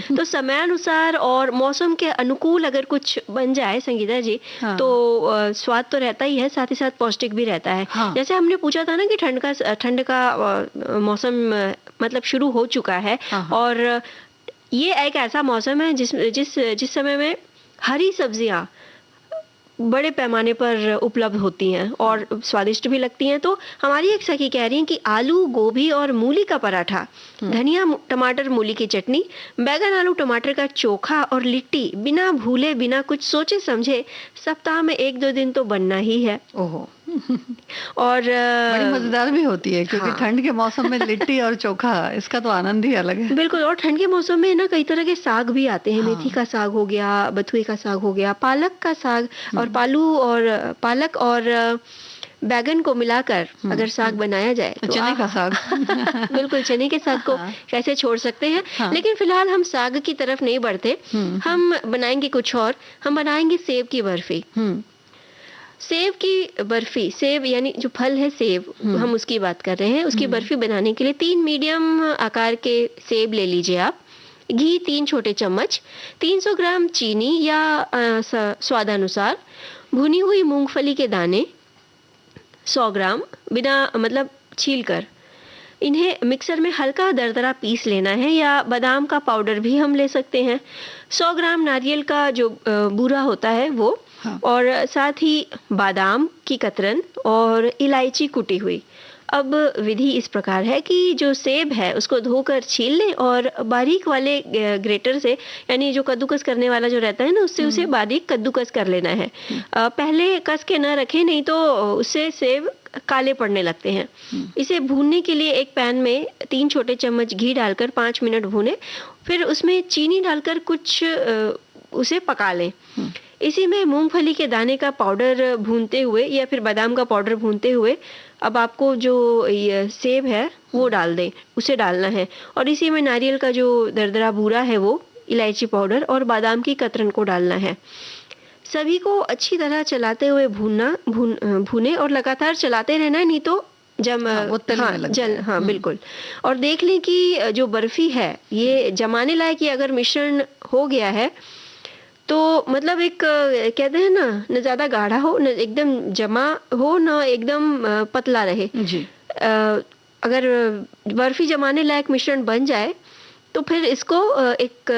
तो समयानुसार और मौसम के अनुकूल अगर कुछ बन जाए संगीता जी, हाँ। तो स्वाद तो रहता ही है, साथ ही साथ पौष्टिक भी रहता है। हाँ। जैसे हमने पूछा था ना कि ठंड का मौसम मतलब शुरू हो चुका है, हाँ। और ये एक ऐसा मौसम है जिस समय में हरी सब्जियां बड़े पैमाने पर उपलब्ध होती हैं और स्वादिष्ट भी लगती हैं। तो हमारी एक सखी कह रही हैं कि आलू, गोभी और मूली का पराठा, धनिया टमाटर मूली की चटनी, बैगन आलू टमाटर का चोखा और लिट्टी बिना भूले बिना कुछ सोचे समझे सप्ताह में 1-2 दिन तो बनना ही है। ओहो। और बड़ी मजेदार भी होती है, क्योंकि हाँ। ठंड के मौसम में लिट्टी और चोखा, इसका तो आनंद ही अलग है। बिल्कुल। और ठंड के मौसम में ना कई तरह के साग भी आते हैं। हाँ। मेथी का साग हो गया, बथुए का साग हो गया, पालक का साग, और पालक और बैगन को मिलाकर अगर साग बनाया जाए तो चने का साग। बिल्कुल, चने के साग को कैसे छोड़ सकते हैं। हाँ। लेकिन फिलहाल हम साग की तरफ नहीं बढ़ते, हम बनाएंगे कुछ और। हम बनाएंगे सेब की बर्फी। सेब की बर्फी, सेब यानी जो फल है सेब, हम उसकी बात कर रहे हैं। उसकी बर्फी बनाने के लिए 3 मीडियम आकार के सेब ले लीजिए आप। घी 3 छोटे चम्मच, 300 ग्राम चीनी या स्वादानुसार, भुनी हुई मूंगफली के दाने 100 ग्राम बिना मतलब छील कर। इन्हें मिक्सर में हल्का दरदरा पीस लेना है, या बादाम का पाउडर भी हम ले सकते हैं। 100 ग्राम नारियल का जो बूरा होता है वो, हाँ। और साथ ही बादाम की कतरन और इलायची कुटी हुई। अब विधि इस प्रकार है कि जो सेब है उसको धोकर छील लें और बारीक वाले ग्रेटर से, यानी जो कद्दूकस करने वाला जो रहता है ना, उससे उसे बारीक कद्दूकस कर लेना है। पहले कस के न रखें, नहीं तो उससे सेब काले पड़ने लगते हैं। इसे भूनने के लिए एक पैन में 3 छोटे चम्मच घी डालकर 5 मिनट भूनें, फिर उसमें चीनी डालकर कुछ उसे पका लें। इसी में मूंगफली के दाने का पाउडर भूनते हुए या फिर बादाम का पाउडर भूनते हुए अब आपको जो ये सेब है वो डाल दें, उसे डालना है। और इसी में नारियल का जो दरदरा बूरा है वो, इलायची पाउडर और बादाम की कतरन को डालना है। सभी को अच्छी तरह चलाते हुए भूने और लगातार चलाते रहना है, नहीं तो बिल्कुल। और देख लें कि जो बर्फी है ये जमाने लायक अगर मिश्रण हो गया है तो मतलब एक कहते हैं ना, न ज्यादा गाढ़ा हो न एकदम जमा हो, न एकदम पतला रहे जी। अगर बर्फी जमाने लायक मिश्रण बन जाए तो फिर इसको एक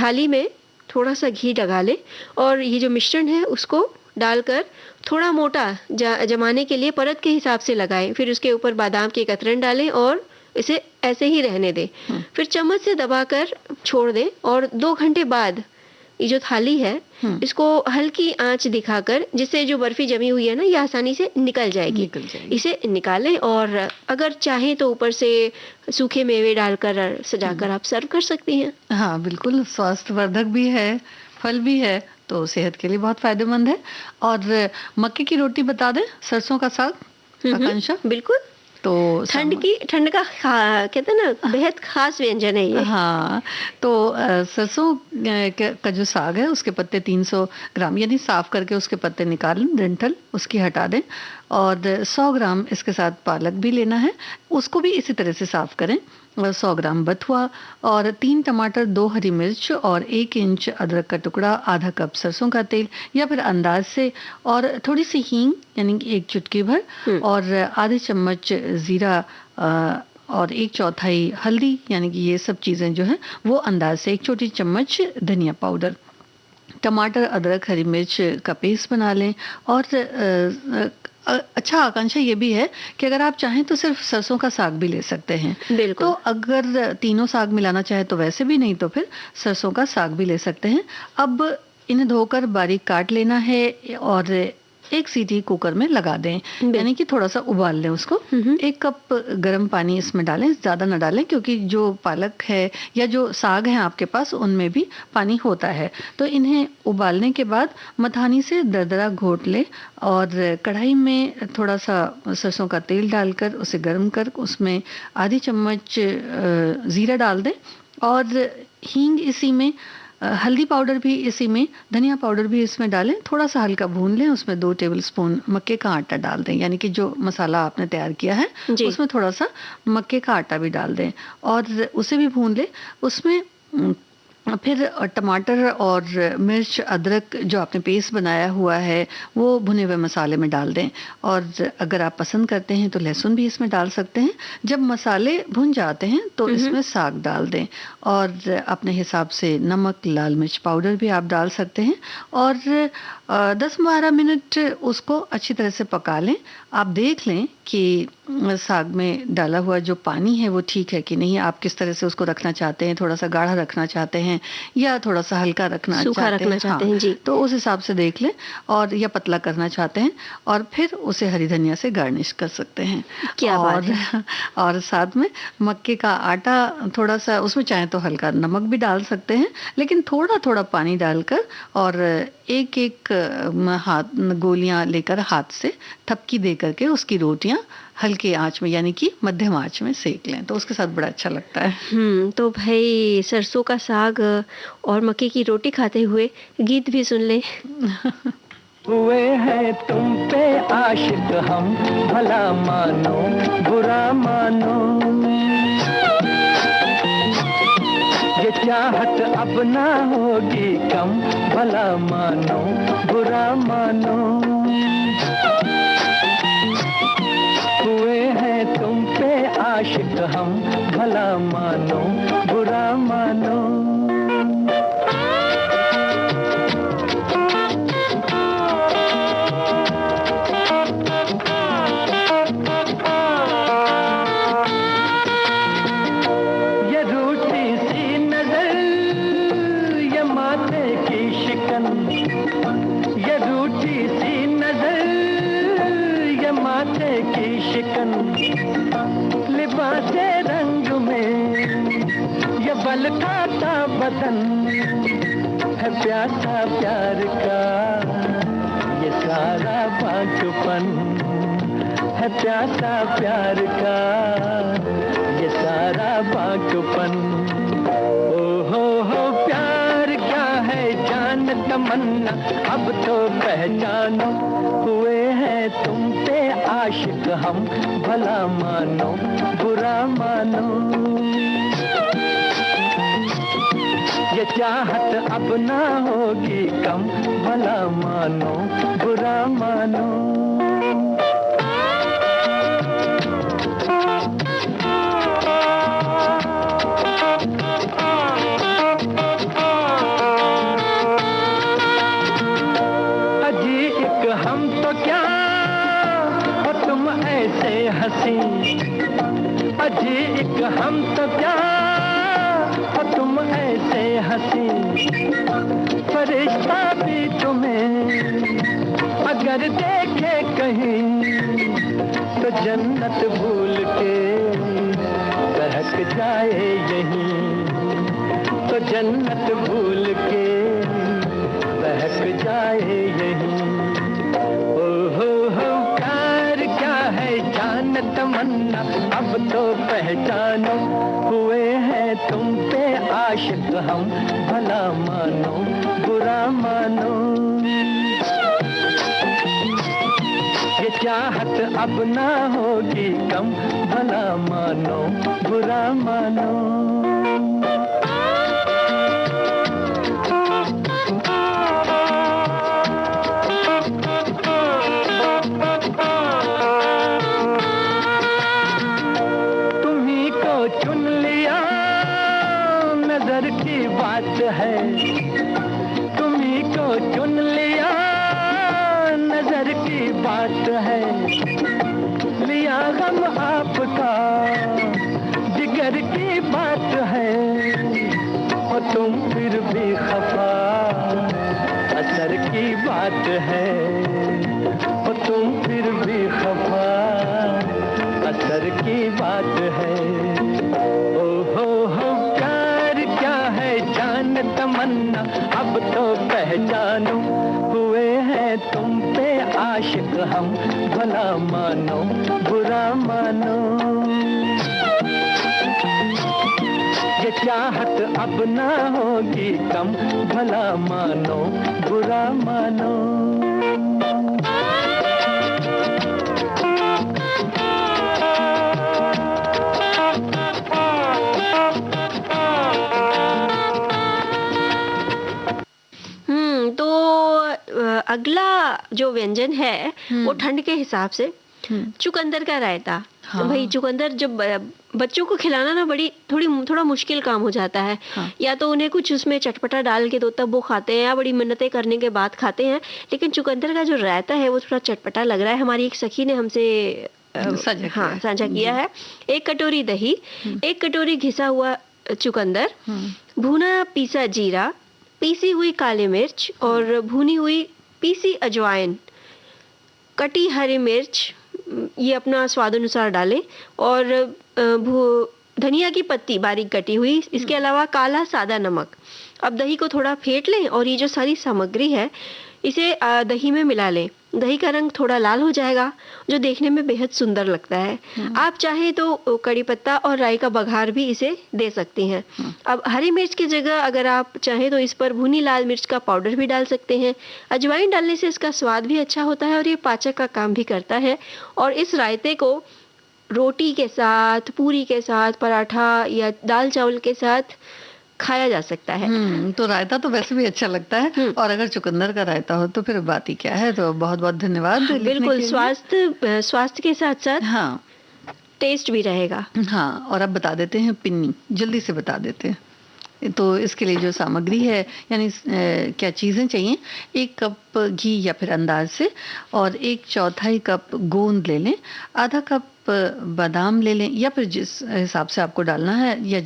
थाली में थोड़ा सा घी लगा ले और ये जो मिश्रण है उसको डालकर थोड़ा मोटा जमाने के लिए परत के हिसाब से लगाएं। फिर उसके ऊपर बादाम के कतरन डालें और इसे ऐसे ही रहने दें। फिर चम्मच से दबाकर छोड़ दें और 2 घंटे बाद ये जो थाली है इसको हल्की आंच दिखाकर, जिससे जो बर्फी जमी हुई है ना ये आसानी से निकल जाएगी। इसे निकालें और अगर चाहें तो ऊपर से सूखे मेवे डालकर सजाकर आप सर्व कर सकती हैं। हाँ बिल्कुल, स्वास्थ्यवर्धक भी है, फल भी है, तो सेहत के लिए बहुत फायदेमंद है। और मक्के की रोटी बता दें, सरसों का साग, आकांक्षा? बिल्कुल। तो ठंड का कहते हैं ना बेहद खास व्यंजन है ये। हाँ, तो सरसों का जो साग है उसके पत्ते 300 ग्राम यानी साफ करके उसके पत्ते निकाल लें, डंठल उसकी हटा दें, और 100 ग्राम इसके साथ पालक भी लेना है, उसको भी इसी तरह से साफ करें। 100 ग्राम बथुआ और 3 टमाटर, 2 हरी मिर्च और 1 इंच अदरक का टुकड़ा, आधा कप सरसों का तेल या फिर अंदाज से, और थोड़ी सी हींग यानी कि 1 चुटकी भर, और आधे चम्मच जीरा और 1/4 हल्दी, यानी कि ये सब चीज़ें जो हैं वो अंदाज से, 1 छोटी चम्मच धनिया पाउडर, टमाटर, अदरक, हरी मिर्च का पेस्ट बना लें और अच्छा आकांक्षा ये भी है कि अगर आप चाहें तो सिर्फ सरसों का साग भी ले सकते हैं। बिल्कुल। तो अगर तीनों साग मिलाना चाहे तो वैसे भी, नहीं तो फिर सरसों का साग भी ले सकते हैं। अब इन्हें धोकर बारीक काट लेना है और एक सीटी कुकर में लगा दें, यानी कि थोड़ा सा उबाल लें उसको। 1 कप गर्म पानी इसमें डालें, ज़्यादा ना डालें क्योंकि जो पालक है या जो साग है आपके पास उनमें भी पानी होता है। तो इन्हें उबालने के बाद मथानी से दरदरा घोट लें और कढ़ाई में थोड़ा सा सरसों का तेल डालकर उसे गर्म कर उसमें आधी चम्मच ज़ीरा डाल दें और हींग इसी में, हल्दी पाउडर भी इसी में, धनिया पाउडर भी इसमें डालें, थोड़ा सा हल्का भून लें। उसमें 2 टेबलस्पून मक्के का आटा डाल दें, यानी कि जो मसाला आपने तैयार किया है उसमें थोड़ा सा मक्के का आटा भी डाल दें और उसे भी भून लें। उसमें फिर टमाटर और मिर्च अदरक जो आपने पेस्ट बनाया हुआ है वो भुने हुए मसाले में डाल दें और अगर आप पसंद करते हैं तो लहसुन भी इसमें डाल सकते हैं। जब मसाले भुन जाते हैं तो इसमें साग डाल दें और अपने हिसाब से नमक, लाल मिर्च पाउडर भी आप डाल सकते हैं और 10-12 मिनट उसको अच्छी तरह से पका लें। आप देख लें कि साग में डाला हुआ जो पानी है वो ठीक है कि नहीं, आप किस तरह से उसको रखना चाहते हैं, थोड़ा सा गाढ़ा रखना चाहते हैं या थोड़ा सा हल्का रखना चाहते हैं जी, तो उस हिसाब से देख लें, और या पतला करना चाहते हैं और फिर उसे हरी धनिया से गार्निश कर सकते हैं। क्या बात है। और साथ में मक्के का आटा थोड़ा सा, उसमें चाहे तो हल्का नमक भी डाल सकते हैं, लेकिन थोड़ा थोड़ा पानी डालकर और एक एक हाथ गोलियां लेकर हाथ से थपकी दे करके उसकी रोटियां हल्के आंच में यानी कि मध्यम आंच में सेक लें तो उसके साथ बड़ा अच्छा लगता है। तो भाई सरसों का साग और मक्के की रोटी खाते हुए गीत भी सुन लें। हुए हैं तुम पे आशिक हम, भला मानो बुरा मानो, ये चाहत अब ना होगी कम, भला मानो बुरा मानो। हुए हैं तुम पे आशिक हम, भला मानो बुरा मानो। ये रूठी सी नजर, ये माथे की शिकन, ये रूठी सी नजर, ये माथे की शिकन, लिबासे रंग में ये बल खाता बदन, है प्यासा प्यार का ये सारा बांझपन, है प्यासा प्यार का ये सारा बांझपन। ओ हो प्यार क्या है जान तमन्ना, अब तो पहचानो। हुए हैं तुम पे आशिक हम, भला मानो बुरा मानो। ये चाहत अब ना होगी कम, भला मानो बुरा मानो। अजी एक हम तो क्या और तुम ऐसे हंसी, अजी एक हम तो क्या और तुम ऐसे हंसी, फरिश्ता भी तुम्हें अगर देखे कहीं तो जन्नत भूल के बहक जाए यहीं, तो जन्नत भूल के बहक जाए यहीं। ओ हो प्यार क्या है जान तमन्ना, अब तो पहचानो। हुए हैं तुम पे आशिक हम, भला मानो बुरा मानो। ये चाहत अब ना होगी कम, भला मानो बुरा मानो। तुम्ही को चुन लिया नजर की बात है, तुम्ही को चुन लिया नजर जिगर की बात है, लिया गम आपका, जिगर की बात है, और तुम फिर भी खफा, असर की बात है, और तुम फिर भी खफा, असर की बात है। ओ हो प्यार क्या है जान तमन्ना, अब तो पहचानो, हुए हैं तुम पे आशिक हम, भला मानो बुरा मानो। ये चाहत अब ना होगी कम, भला मानो बुरा मानो। तो अगला जो व्यंजन है वो ठंड के हिसाब से चुकंदर का रायता। हाँ। भाई चुकंदर जब बच्चों को खिलाना ना थोड़ा मुश्किल काम हो जाता है। हाँ। या तो उन्हें कुछ उसमें चटपटा डाल के दो तब वो खाते हैं, या बड़ी मिन्नतें करने के बाद खाते हैं। लेकिन चुकंदर का जो रायता है वो थोड़ा चटपटा लग रहा है। हमारी एक सखी ने हमसे साझा किया है। 1 कटोरी दही, 1 कटोरी घिसा हुआ चुकंदर, भुना पीसा जीरा, पीसी हुई काली मिर्च और भुनी हुई पीसी अजवाइन, कटी हरी मिर्च, ये अपना स्वाद अनुसार डालें, और धनिया की पत्ती बारीक कटी हुई, इसके अलावा काला सादा नमक। अब दही को थोड़ा फेंट लें और ये जो सारी सामग्री है इसे दही में मिला लें। दही का रंग थोड़ा लाल हो जाएगा, जो देखने में बेहद सुंदर लगता है। आप चाहे तो कड़ी पत्ता और राई का बघार भी इसे दे सकती हैं। अब हरी मिर्च की जगह अगर आप चाहें तो इस पर भुनी लाल मिर्च का पाउडर भी डाल सकते हैं। अजवाइन डालने से इसका स्वाद भी अच्छा होता है और ये पाचक का काम भी करता है। और इस रायते को रोटी के साथ, पूरी के साथ, पराठा या दाल चावल के साथ खाया जा सकता है। तो रायता तो वैसे भी अच्छा लगता है, और अगर चुकंदर का रायता हो तो फिर बात ही क्या है। तो बहुत बहुत धन्यवाद। बिल्कुल, स्वास्थ्य के साथ साथ हाँ, टेस्ट भी रहेगा। हाँ, और अब बता देते हैं पिन्नी, जल्दी से बता देते हैं। तो इसके लिए जो सामग्री है, यानी क्या चीज़ें चाहिए। 1 कप घी या फिर अंदाज से, और 1/4 कप गोंद ले लें, आधा कप बादाम ले लें, या फिर जिस हिसाब से आपको डालना है या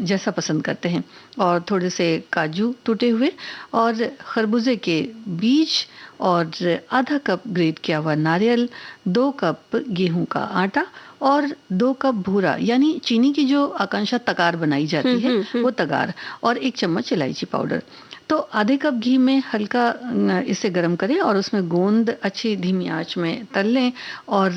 जैसा पसंद करते हैं, और थोड़े से काजू टूटे हुए, और खरबूजे के बीज, और आधा कप ग्रेट किया हुआ नारियल, 2 कप गेहूं का आटा, और 2 कप भूरा यानी चीनी की जो आकांक्षा तगार बनाई जाती है वो तगार, और 1 चम्मच इलायची पाउडर। तो आधे कप घी में हल्का इसे गर्म करें और उसमें गोंद अच्छी धीमी आंच में तल लें, और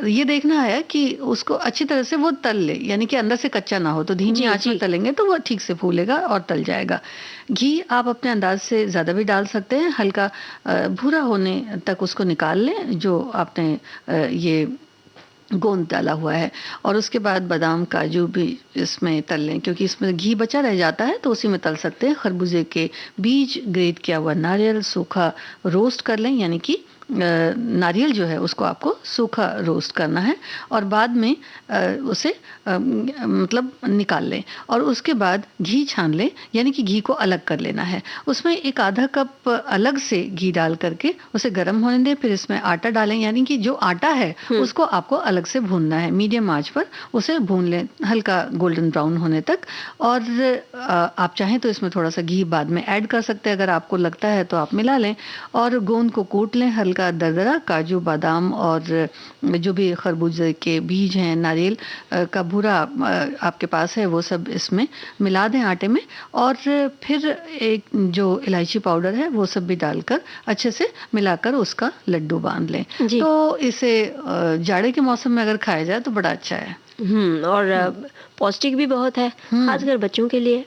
ये देखना है कि उसको अच्छी तरह से वो तल ले, यानी कि अंदर से कच्चा ना हो। तो धीमी आंच में तलेंगे तो वो ठीक से फूलेगा और तल जाएगा। घी आप अपने अंदाज से ज़्यादा भी डाल सकते हैं। हल्का भूरा होने तक उसको निकाल लें जो आपने ये गोंद डाला हुआ है, और उसके बाद बादाम काजू भी इसमें तल लें, क्योंकि इसमें घी बचा रह जाता है तो उसी में तल सकते हैं। खरबूजे के बीज, ग्रेट किया हुआ नारियल सूखा रोस्ट कर लें, यानी कि नारियल जो है उसको आपको सूखा रोस्ट करना है, और बाद में उसे मतलब निकाल लें, और उसके बाद घी छान लें, यानी कि घी को अलग कर लेना है। उसमें 1 आधा कप अलग से घी डाल करके उसे गर्म होने दें, फिर इसमें आटा डालें, यानी कि जो आटा है उसको आपको अलग से भूनना है। मीडियम आंच पर उसे भून लें हल्का गोल्डन ब्राउन होने तक, और आप चाहें तो इसमें थोड़ा सा घी बाद में ऐड कर सकते हैं, अगर आपको लगता है तो आप मिला लें। और गोंद को कूट लें हल्का दरदरा, काजू बादाम और जो भी खरबूजे के बीज हैं, नारियल का भूरा आपके पास है, वो सब इसमें मिला दें आटे में, और फिर एक जो इलायची पाउडर है वो सब भी डालकर अच्छे से मिलाकर उसका लड्डू बांध लें। तो इसे जाड़े के मौसम में अगर खाया जाए तो बड़ा अच्छा है। और पौष्टिक भी बहुत है, खासकर बच्चों के लिए।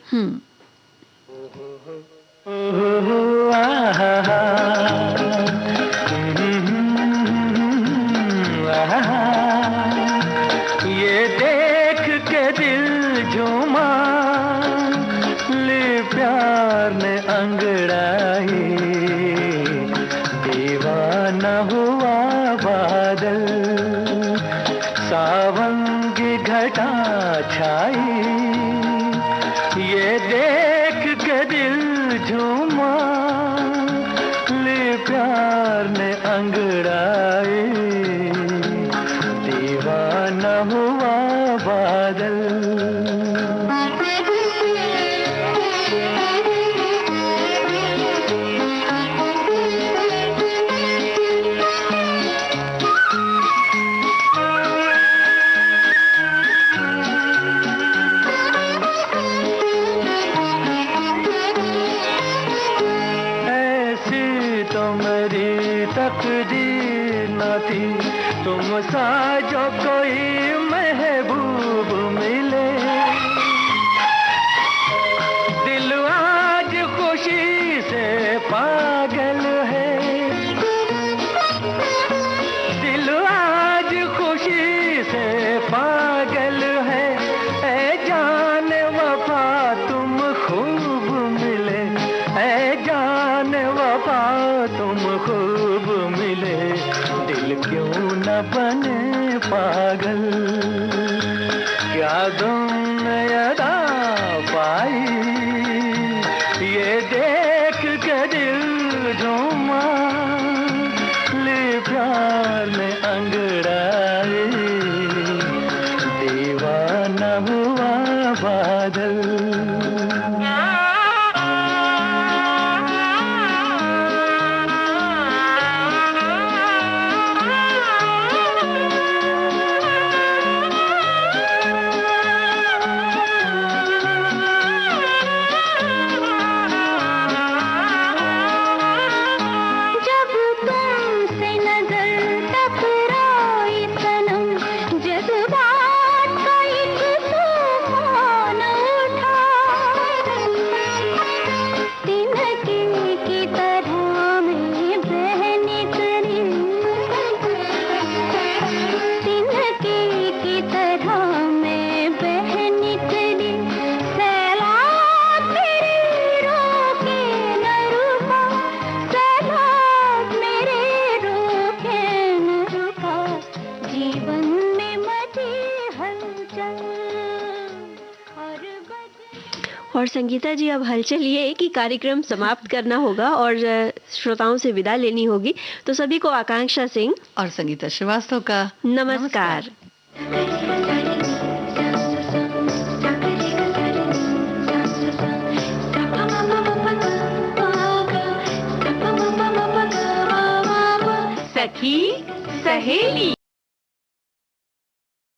ये देख के दिल झूमा, ले प्यार ने अंगड़ाई, दीवाना हुआ बादल, सावन की घटा छाई। ये देख के दिल झूमा, ले प्यार ने अंगड़ा साथी तुम सा जो कोई महबूब मिले। दिल आज खुशी से पागल है, दिल आज खुशी से पागल है। ऐ जान वफा तुम खूब मिले, ऐ जान वफा तुम खूब मिले। दिल क्यों न बने पागल, क्या तुमने अदा पाई, ये देख के दिल झूमा, ले प्यार में अंगड़ाई, दीवाना हुआ बादल। और संगीता जी, अब हलचल ये है कि कार्यक्रम समाप्त करना होगा और श्रोताओं से विदा लेनी होगी। तो सभी को आकांक्षा सिंह और संगीता श्रीवास्तव का नमस्कार। सखी सहेली।